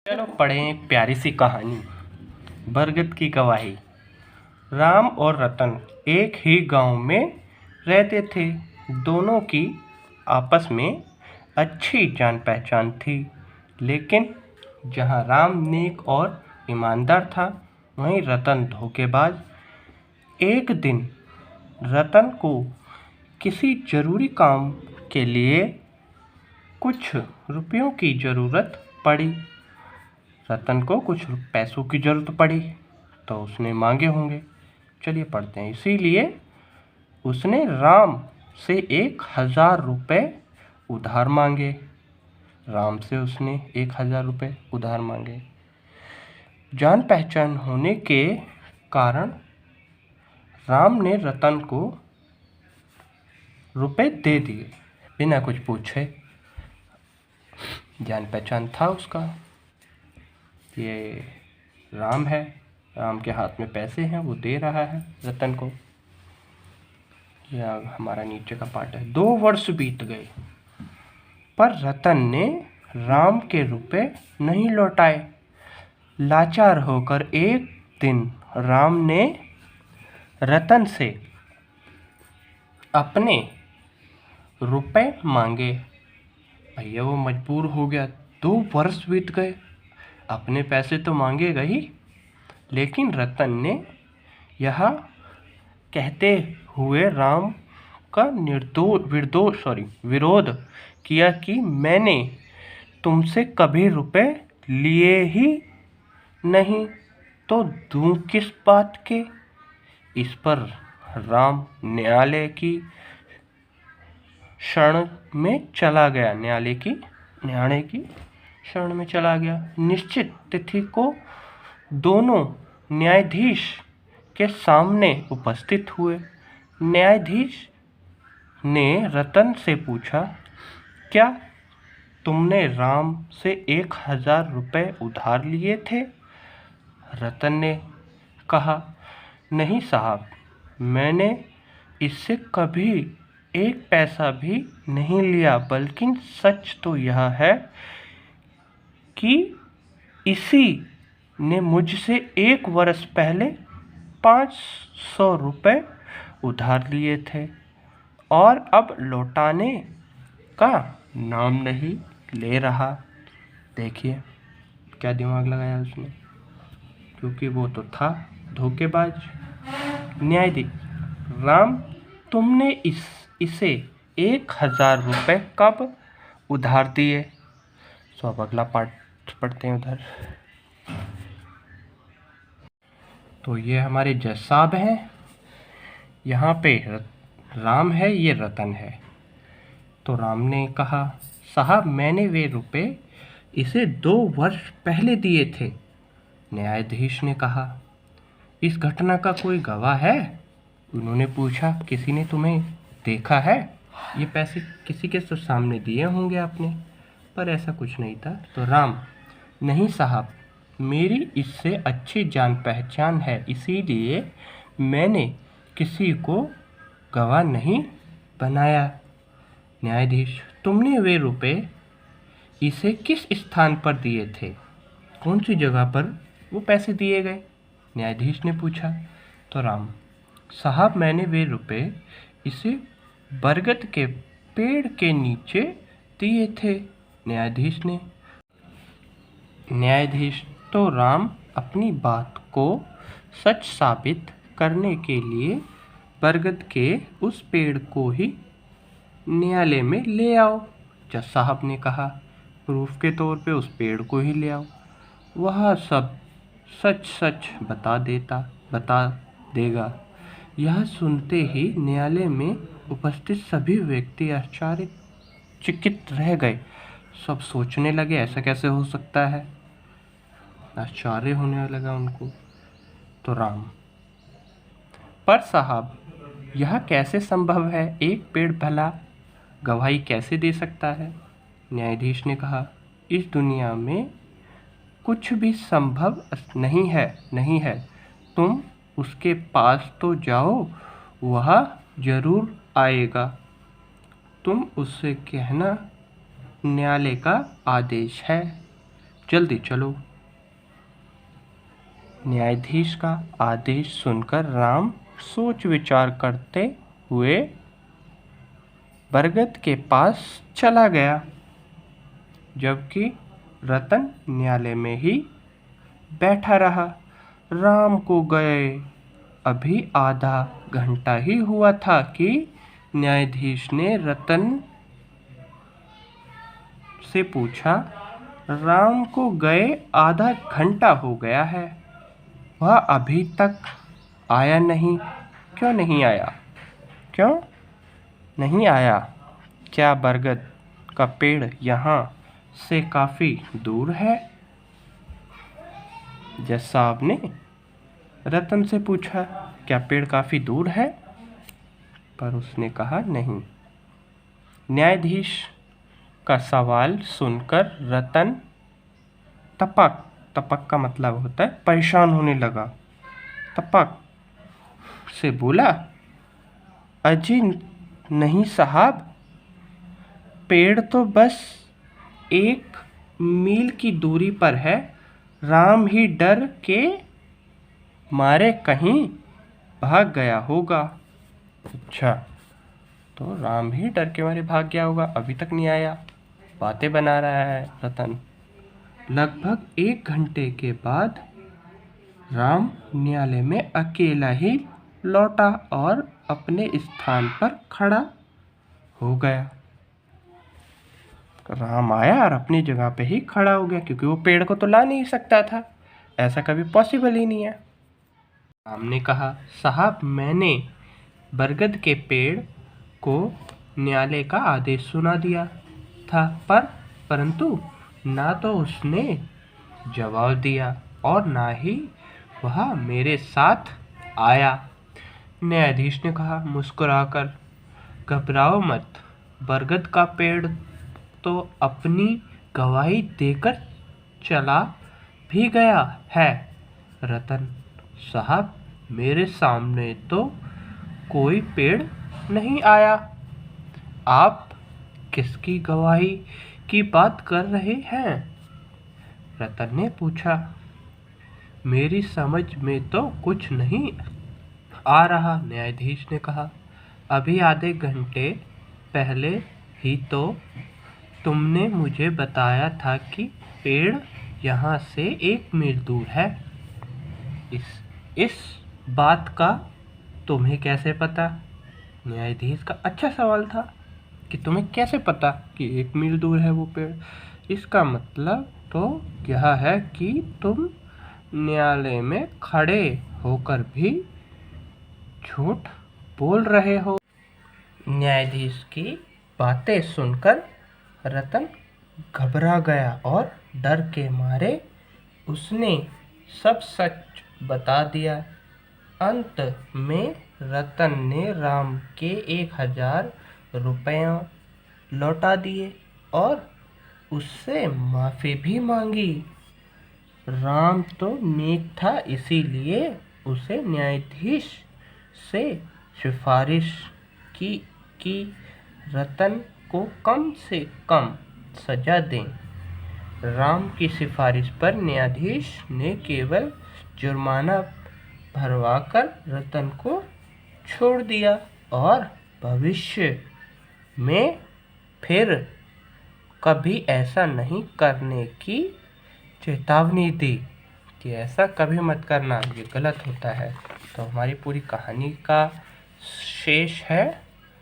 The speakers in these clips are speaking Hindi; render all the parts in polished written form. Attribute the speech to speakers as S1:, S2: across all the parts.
S1: चलो पढ़ें एक प्यारी सी कहानी। बरगद की गवाही। राम और रतन एक ही गांव में रहते थे। दोनों की आपस में अच्छी जान पहचान थी, लेकिन जहां राम नेक और ईमानदार था, वहीं रतन धोखेबाज। एक दिन रतन को किसी जरूरी काम के लिए कुछ रुपयों की ज़रूरत पड़ी। रतन को कुछ पैसों की ज़रूरत पड़ी तो उसने मांगे होंगे। चलिए पढ़ते हैं। इसीलिए उसने राम से 1,000 रुपये उधार मांगे। राम से उसने 1,000 रुपये उधार मांगे। जान पहचान होने के कारण राम ने रतन को रुपए दे दिए बिना कुछ पूछे। जान पहचान था उसका, ये राम है, राम के हाथ में पैसे हैं, वो दे रहा है रतन को। यह हमारा नीचे का पार्ट है। 2 वर्ष बीत गए, पर रतन ने राम के रुपए नहीं लौटाए। लाचार होकर एक दिन राम ने रतन से अपने रुपए मांगे। भैया वो मजबूर हो गया। 2 वर्ष बीत गए, अपने पैसे तो मांगेगा ही, लेकिन रतन ने यह कहते हुए राम का विरोध किया कि मैंने तुमसे कभी रुपए लिए ही नहीं, तो दूं किस बात के। इस पर राम न्यायालय की शरण में चला गया। न्यायालय की शरण में चला गया। निश्चित तिथि को दोनों न्यायाधीश के सामने उपस्थित हुए। न्यायाधीश ने रतन से पूछा, क्या तुमने राम से 1,000 रुपये उधार लिए थे? रतन ने कहा, नहीं साहब, मैंने इससे कभी 1 पैसा भी नहीं लिया, बल्कि सच तो यह है कि इसी ने मुझसे 1 वर्ष पहले 500 रुपये उधार लिए थे और अब लौटाने का नाम नहीं ले रहा। देखिए क्या दिमाग लगाया उसने, क्योंकि वो तो था धोखेबाज। न्यायाधीश, राम, तुमने इसे 1,000 रुपये कब उधार दिए? तो अब अगला पार्ट पढ़ते हैं उधर। तो ये हमारे जज साहब हैं, यहाँ पे राम है, ये रतन है। तो राम ने कहा, साहब मैंने वे रुपए इसे 2 वर्ष पहले दिए थे। न्यायाधीश ने कहा, इस घटना का कोई गवाह है? उन्होंने पूछा, किसी ने तुम्हें देखा है? ये पैसे किसी के तो सामने दिए होंगे आपने, पर ऐसा कुछ नहीं था। तो राम, नहीं साहब, मेरी इससे अच्छी जान पहचान है, इसीलिए मैंने किसी को गवाह नहीं बनाया। न्यायाधीश, तुमने वे रुपए इसे किस स्थान पर दिए थे? कौन सी जगह पर वो पैसे दिए गए? न्यायाधीश ने पूछा। तो राम, साहब मैंने वे रुपए इसे बरगद के पेड़ के नीचे दिए थे। न्यायाधीश, तो राम अपनी बात को सच साबित करने के लिए बरगद के उस पेड़ को ही न्यायालय में ले आओ। जज साहब ने कहा, प्रूफ के तौर पे उस पेड़ को ही ले आओ, वह सब सच सच बता देगा। यह सुनते ही न्यायालय में उपस्थित सभी व्यक्ति आश्चर्यचकित रह गए। सब सोचने लगे, ऐसा कैसे हो सकता है? आश्चर्य होने लगा उनको। तो राम, पर साहब यह कैसे संभव है? एक पेड़ भला गवाही कैसे दे सकता है? न्यायाधीश ने कहा, इस दुनिया में कुछ भी संभव नहीं है। तुम उसके पास तो जाओ, वह जरूर आएगा। तुम उससे कहना न्यायालय का आदेश है। जल्दी चलो। न्यायाधीश का आदेश सुनकर राम सोच विचार करते हुए बरगद के पास चला गया, जबकि रतन न्यायालय में ही बैठा रहा। राम को गए अभी आधा घंटा ही हुआ था कि न्यायाधीश ने रतन से पूछा, राम को गए आधा घंटा हो गया है, वह अभी तक आया नहीं, क्यों नहीं आया? क्यों नहीं आया? क्या बरगद का पेड़ यहाँ से काफ़ी दूर है? जज साहब ने रतन से पूछा, क्या पेड़ काफ़ी दूर है? पर उसने कहा नहीं। न्यायाधीश का सवाल सुनकर रतन तपक, तपक का मतलब होता है परेशान होने लगा, तपक से बोला, अजी नहीं साहब, पेड़ तो बस 1 मील की दूरी पर है। राम ही डर के मारे कहीं भाग गया होगा। अच्छा, तो राम ही डर के मारे भाग गया होगा, अभी तक नहीं आया, बातें बना रहा है रतन। लगभग 1 घंटे के बाद राम न्यायालय में अकेला ही लौटा और अपने स्थान पर खड़ा हो गया। राम आया और अपनी जगह पे ही खड़ा हो गया, क्योंकि वो पेड़ को तो ला नहीं सकता था, ऐसा कभी पॉसिबल ही नहीं है। राम ने कहा, साहब मैंने बरगद के पेड़ को न्यायालय का आदेश सुना दिया था, परंतु ना तो उसने जवाब दिया और ना ही वह मेरे साथ आया। न्यायाधीश ने कहा मुस्कुराकर, घबराओ मत, बरगद का पेड़ तो अपनी गवाही देकर चला भी गया है। रतन साहब, मेरे सामने तो कोई पेड़ नहीं आया, आप किसकी गवाही की बात कर रहे हैं? रतन ने पूछा, मेरी समझ में तो कुछ नहीं आ रहा। न्यायाधीश ने कहा, अभी आधे घंटे पहले ही तो तुमने मुझे बताया था कि पेड़ यहाँ से 1 मील दूर है। इस बात का तुम्हें कैसे पता? न्यायाधीश का अच्छा सवाल था कि तुम्हें कैसे पता कि 1 मील दूर है वो पेड़। इसका मतलब तो यह है कि तुम न्यायालय में खड़े होकर भी झूठ बोल रहे हो। न्यायाधीश की बातें सुनकर रतन घबरा गया और डर के मारे उसने सब सच बता दिया। अंत में रतन ने राम के 1000 रुपये लौटा दिए और उससे माफ़ी भी मांगी। राम तो नेक था, इसीलिए उसे न्यायाधीश से सिफारिश की कि रतन को कम से कम सज़ा दें। राम की सिफारिश पर न्यायाधीश ने केवल जुर्माना भरवाकर रतन को छोड़ दिया और भविष्य में फिर कभी ऐसा नहीं करने की चेतावनी दी कि ऐसा कभी मत करना, ये गलत होता है। तो हमारी पूरी कहानी का शेष है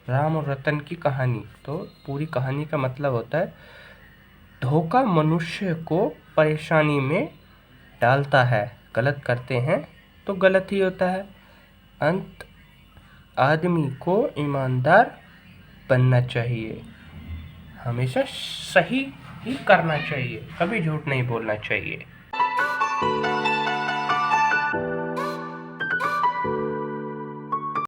S1: राम और रतन की कहानी। तो पूरी कहानी का मतलब होता है धोखा मनुष्य को परेशानी में डालता है, गलत करते हैं तो गलत ही होता है। अंत आदमी को ईमानदार बनना चाहिए, हमेशा सही ही करना चाहिए, कभी झूठ नहीं बोलना चाहिए।